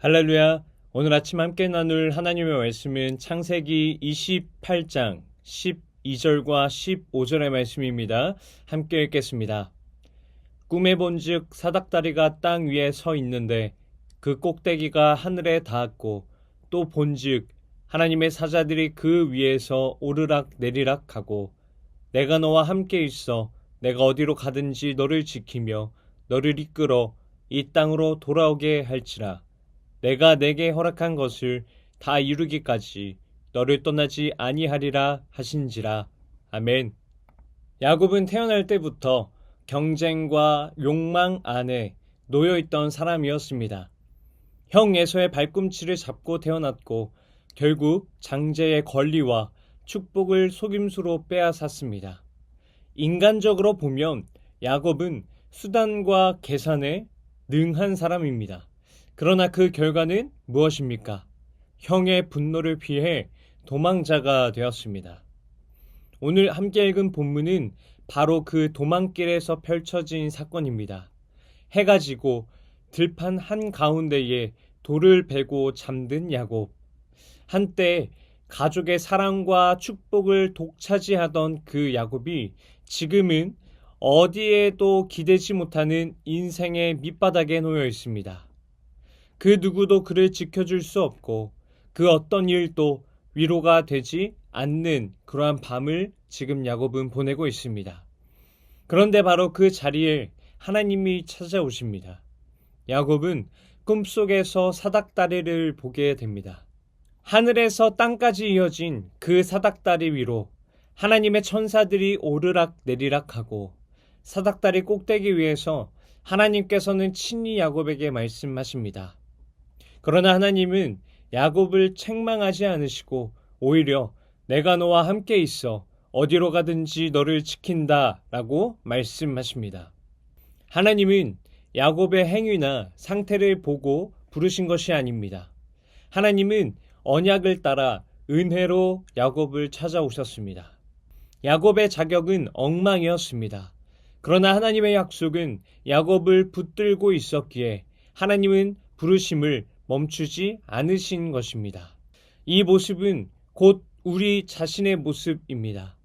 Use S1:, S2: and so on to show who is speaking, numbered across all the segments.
S1: 할렐루야. 오늘 아침 함께 나눌 하나님의 말씀은 창세기 28장 12절과 15절의 말씀입니다. 함께 읽겠습니다. 꿈에 본즉 사닥다리가 땅 위에 서 있는데 그 꼭대기가 하늘에 닿았고 또 본즉 하나님의 사자들이 그 위에서 오르락 내리락 하고 내가 너와 함께 있어 내가 어디로 가든지 너를 지키며 너를 이끌어 이 땅으로 돌아오게 할지라. 내가 내게 허락한 것을 다 이루기까지 너를 떠나지 아니하리라 하신지라. 아멘. 야곱은 태어날 때부터 경쟁과 욕망 안에 놓여있던 사람이었습니다. 형 에서의 발꿈치를 잡고 태어났고 결국 장제의 권리와 축복을 속임수로 빼앗았습니다. 인간적으로 보면 야곱은 수단과 계산에 능한 사람입니다. 그러나 그 결과는 무엇입니까? 형의 분노를 피해 도망자가 되었습니다. 오늘 함께 읽은 본문은 바로 그 도망길에서 펼쳐진 사건입니다. 해가 지고 들판 한가운데에 돌을 베고 잠든 야곱. 한때 가족의 사랑과 축복을 독차지하던 그 야곱이 지금은 어디에도 기대지 못하는 인생의 밑바닥에 놓여 있습니다. 그 누구도 그를 지켜줄 수 없고 그 어떤 일도 위로가 되지 않는 그러한 밤을 지금 야곱은 보내고 있습니다. 그런데 바로 그 자리에 하나님이 찾아오십니다. 야곱은 꿈속에서 사닥다리를 보게 됩니다. 하늘에서 땅까지 이어진 그 사닥다리 위로 하나님의 천사들이 오르락 내리락하고 사닥다리 꼭대기 위에서 하나님께서는 친히 야곱에게 말씀하십니다. 그러나 하나님은 야곱을 책망하지 않으시고 오히려 내가 너와 함께 있어 어디로 가든지 너를 지킨다 라고 말씀하십니다. 하나님은 야곱의 행위나 상태를 보고 부르신 것이 아닙니다. 하나님은 언약을 따라 은혜로 야곱을 찾아오셨습니다. 야곱의 자격은 엉망이었습니다. 그러나 하나님의 약속은 야곱을 붙들고 있었기에 하나님은 부르심을 멈추지 않으신 것입니다. 이 모습은 곧 우리 자신의 모습입니다.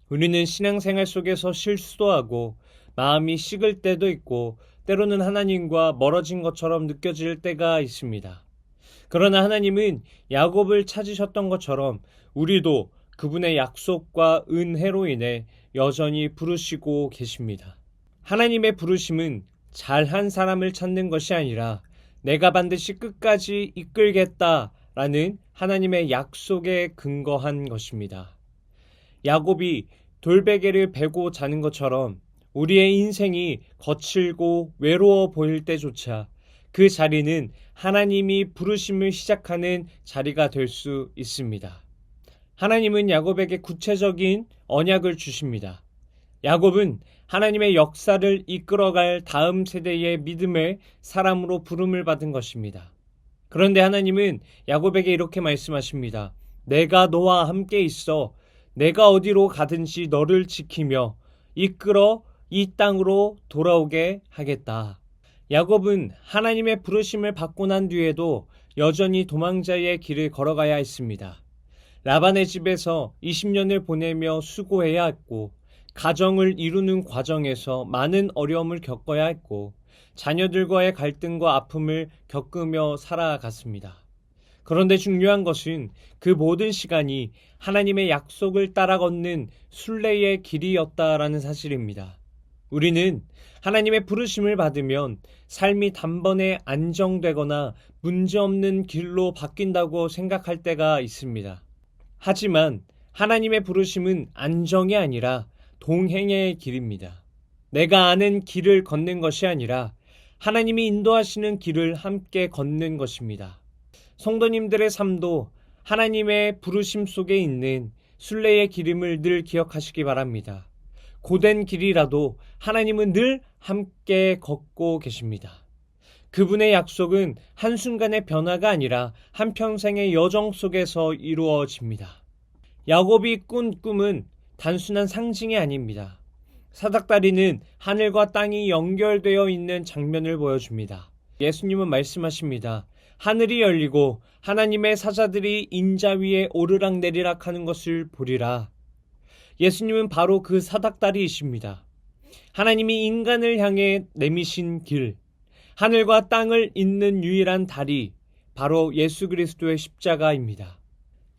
S1: 우리는 신앙생활 속에서 실수도 하고 마음이 식을 때도 있고 때로는 하나님과 멀어진 것처럼 느껴질 때가 있습니다. 그러나 하나님은 야곱을 찾으셨던 것처럼 우리도 그분의 약속과 은혜로 인해 여전히 부르시고 계십니다. 하나님의 부르심은 잘한 사람을 찾는 것이 아니라 내가 반드시 끝까지 이끌겠다라는 하나님의 약속에 근거한 것입니다. 야곱이 돌베개를 베고 자는 것처럼 우리의 인생이 거칠고 외로워 보일 때조차 그 자리는 하나님이 부르심을 시작하는 자리가 될 수 있습니다. 하나님은 야곱에게 구체적인 언약을 주십니다. 야곱은 하나님의 역사를 이끌어갈 다음 세대의 믿음의 사람으로 부름을 받은 것입니다. 그런데 하나님은 야곱에게 이렇게 말씀하십니다. 내가 너와 함께 있어 내가 어디로 가든지 너를 지키며 이끌어 이 땅으로 돌아오게 하겠다. 야곱은 하나님의 부르심을 받고 난 뒤에도 여전히 도망자의 길을 걸어가야 했습니다. 라반의 집에서 20년을 보내며 수고해야 했고 가정을 이루는 과정에서 많은 어려움을 겪어야 했고 자녀들과의 갈등과 아픔을 겪으며 살아갔습니다. 그런데 중요한 것은 그 모든 시간이 하나님의 약속을 따라 걷는 순례의 길이었다라는 사실입니다. 우리는 하나님의 부르심을 받으면 삶이 단번에 안정되거나 문제없는 길로 바뀐다고 생각할 때가 있습니다. 하지만 하나님의 부르심은 안정이 아니라 동행의 길입니다. 내가 아는 길을 걷는 것이 아니라 하나님이 인도하시는 길을 함께 걷는 것입니다. 성도님들의 삶도 하나님의 부르심 속에 있는 순례의 길임을 늘 기억하시기 바랍니다. 고된 길이라도 하나님은 늘 함께 걷고 계십니다. 그분의 약속은 한순간의 변화가 아니라 한평생의 여정 속에서 이루어집니다. 야곱이 꾼 꿈은 단순한 상징이 아닙니다. 사닥다리는 하늘과 땅이 연결되어 있는 장면을 보여줍니다. 예수님은 말씀하십니다. 하늘이 열리고 하나님의 사자들이 인자 위에 오르락내리락 하는 것을 보리라. 예수님은 바로 그 사닥다리이십니다. 하나님이 인간을 향해 내미신 길, 하늘과 땅을 잇는 유일한 다리, 바로 예수 그리스도의 십자가입니다.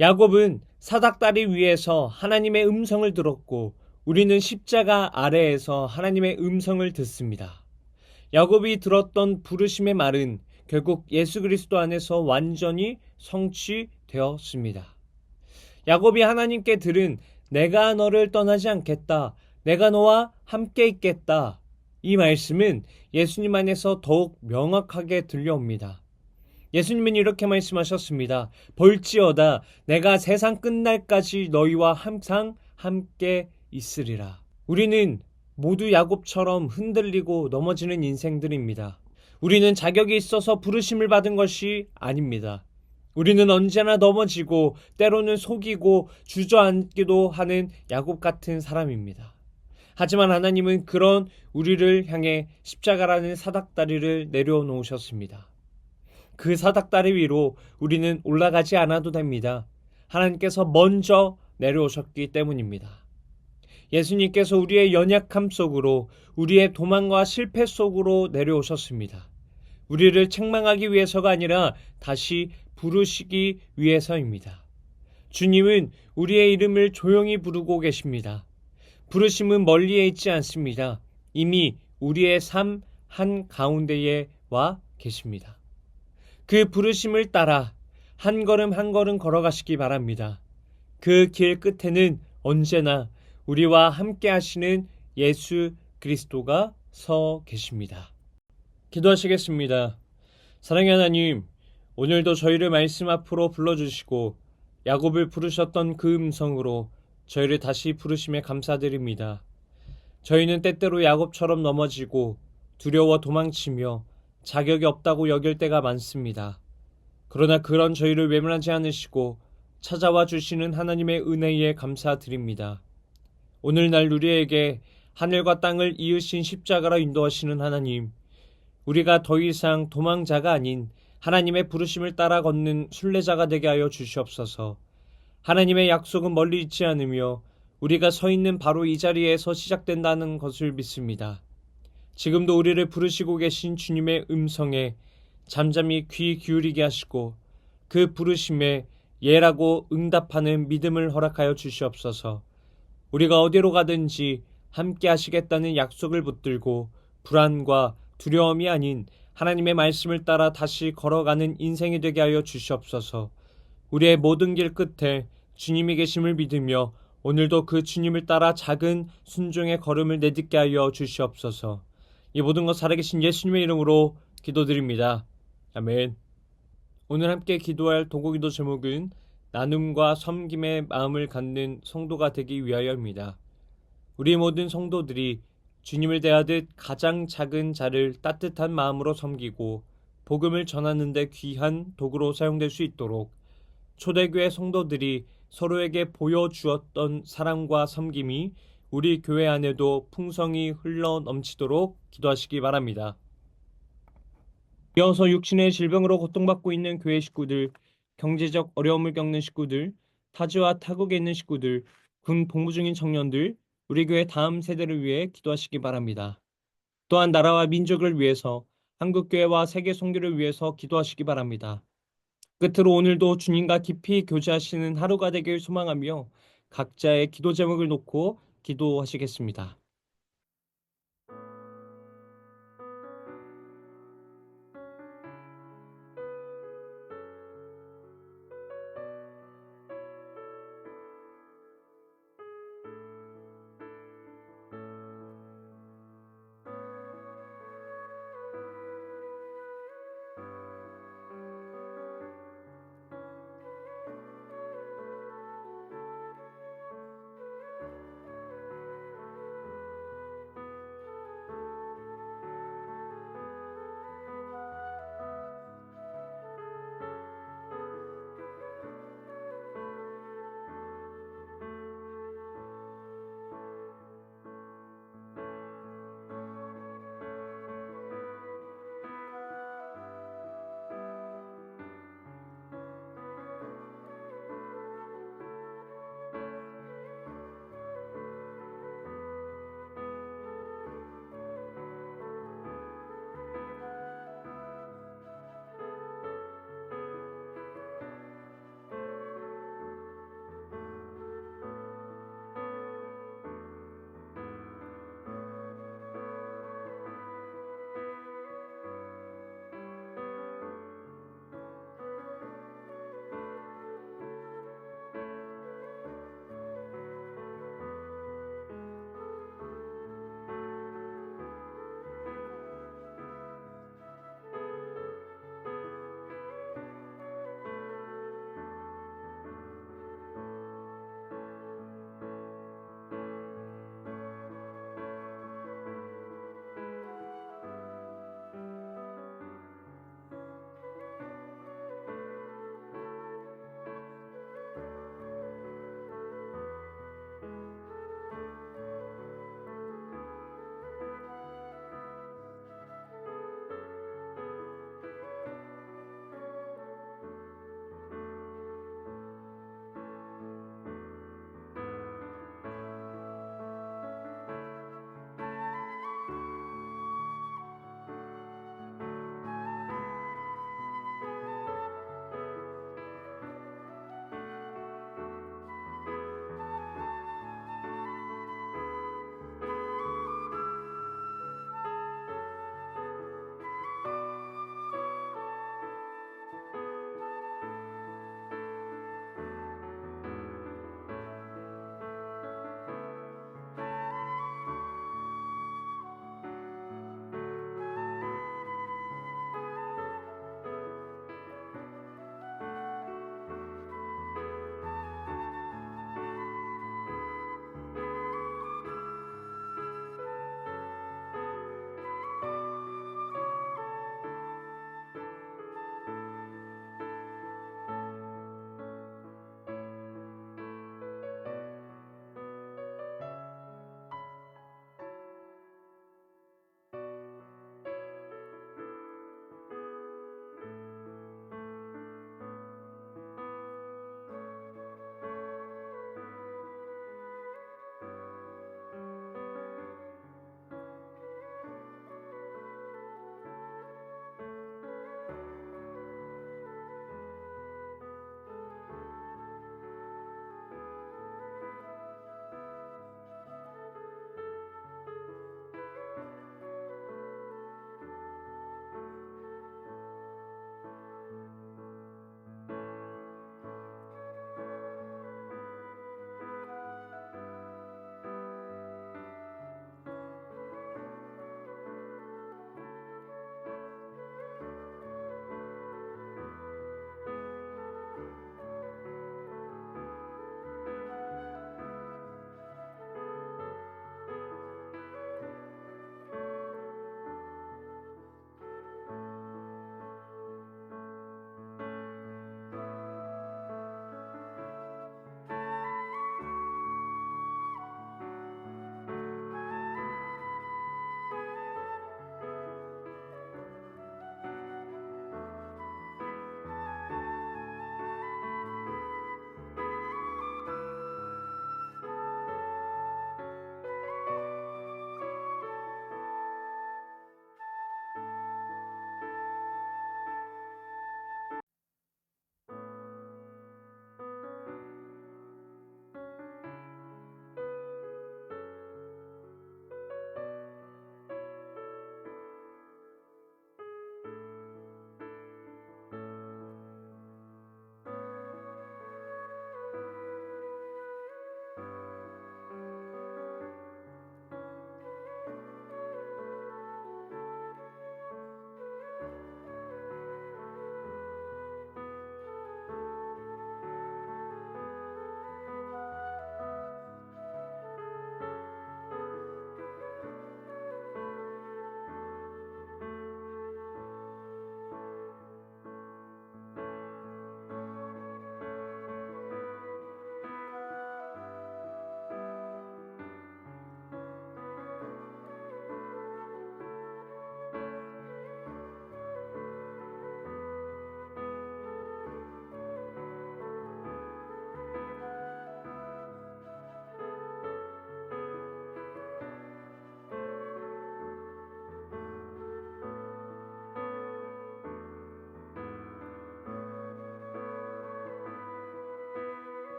S1: 야곱은 사닥다리 위에서 하나님의 음성을 들었고 우리는 십자가 아래에서 하나님의 음성을 듣습니다. 야곱이 들었던 부르심의 말은 결국 예수 그리스도 안에서 완전히 성취되었습니다. 야곱이 하나님께 들은 내가 너를 떠나지 않겠다, 내가 너와 함께 있겠다, 이 말씀은 예수님 안에서 더욱 명확하게 들려옵니다. 예수님은 이렇게 말씀하셨습니다. 볼지어다 내가 세상 끝날까지 너희와 항상 함께 있으리라. 우리는 모두 야곱처럼 흔들리고 넘어지는 인생들입니다. 우리는 자격이 있어서 부르심을 받은 것이 아닙니다. 우리는 언제나 넘어지고 때로는 속이고 주저앉기도 하는 야곱 같은 사람입니다. 하지만 하나님은 그런 우리를 향해 십자가라는 사닥다리를 내려놓으셨습니다. 그 사닥다리 위로 우리는 올라가지 않아도 됩니다. 하나님께서 먼저 내려오셨기 때문입니다. 예수님께서 우리의 연약함 속으로, 우리의 도망과 실패 속으로 내려오셨습니다. 우리를 책망하기 위해서가 아니라 다시 부르시기 위해서입니다. 주님은 우리의 이름을 조용히 부르고 계십니다. 부르심은 멀리에 있지 않습니다. 이미 우리의 삶 한가운데에 와 계십니다. 그 부르심을 따라 한 걸음 한 걸음 걸어가시기 바랍니다. 그 길 끝에는 언제나 우리와 함께 하시는 예수 그리스도가 서 계십니다. 기도하시겠습니다. 사랑의 하나님, 오늘도 저희를 말씀 앞으로 불러주시고 야곱을 부르셨던 그 음성으로 저희를 다시 부르심에 감사드립니다. 저희는 때때로 야곱처럼 넘어지고 두려워 도망치며 자격이 없다고 여길 때가 많습니다. 그러나 그런 저희를 외면하지 않으시고 찾아와 주시는 하나님의 은혜에 감사드립니다. 오늘날 우리에게 하늘과 땅을 이으신 십자가로 인도하시는 하나님, 우리가 더 이상 도망자가 아닌 하나님의 부르심을 따라 걷는 순례자가 되게 하여 주시옵소서. 하나님의 약속은 멀리 있지 않으며 우리가 서 있는 바로 이 자리에서 시작된다는 것을 믿습니다. 지금도 우리를 부르시고 계신 주님의 음성에 잠잠히 귀 기울이게 하시고 그 부르심에 예라고 응답하는 믿음을 허락하여 주시옵소서. 우리가 어디로 가든지 함께 하시겠다는 약속을 붙들고 불안과 두려움이 아닌 하나님의 말씀을 따라 다시 걸어가는 인생이 되게 하여 주시옵소서. 우리의 모든 길 끝에 주님이 계심을 믿으며 오늘도 그 주님을 따라 작은 순종의 걸음을 내딛게 하여 주시옵소서. 이 모든 것 살아계신 예수님의 이름으로 기도드립니다. 아멘. 오늘 함께 기도할 도구기도 제목은 나눔과 섬김의 마음을 갖는 성도가 되기 위하여입니다. 우리 모든 성도들이 주님을 대하듯 가장 작은 자를 따뜻한 마음으로 섬기고 복음을 전하는 데 귀한 도구로 사용될 수 있도록 초대교회 성도들이 서로에게 보여주었던 사랑과 섬김이 우리 교회 안에도 풍성히 흘러 넘치도록 기도하시기 바랍니다. 이어서 육신의 질병으로 고통받고 있는 교회 식구들, 경제적 어려움을 겪는 식구들, 타지와 타국에 있는 식구들, 군 복무 중인 청년들, 우리 교회 다음 세대를 위해 기도하시기 바랍니다. 또한 나라와 민족을 위해서, 한국교회와 세계 선교를 위해서 기도하시기 바랍니다. 끝으로 오늘도 주님과 깊이 교제하시는 하루가 되길 소망하며 각자의 기도 제목을 놓고 기도하시겠습니다.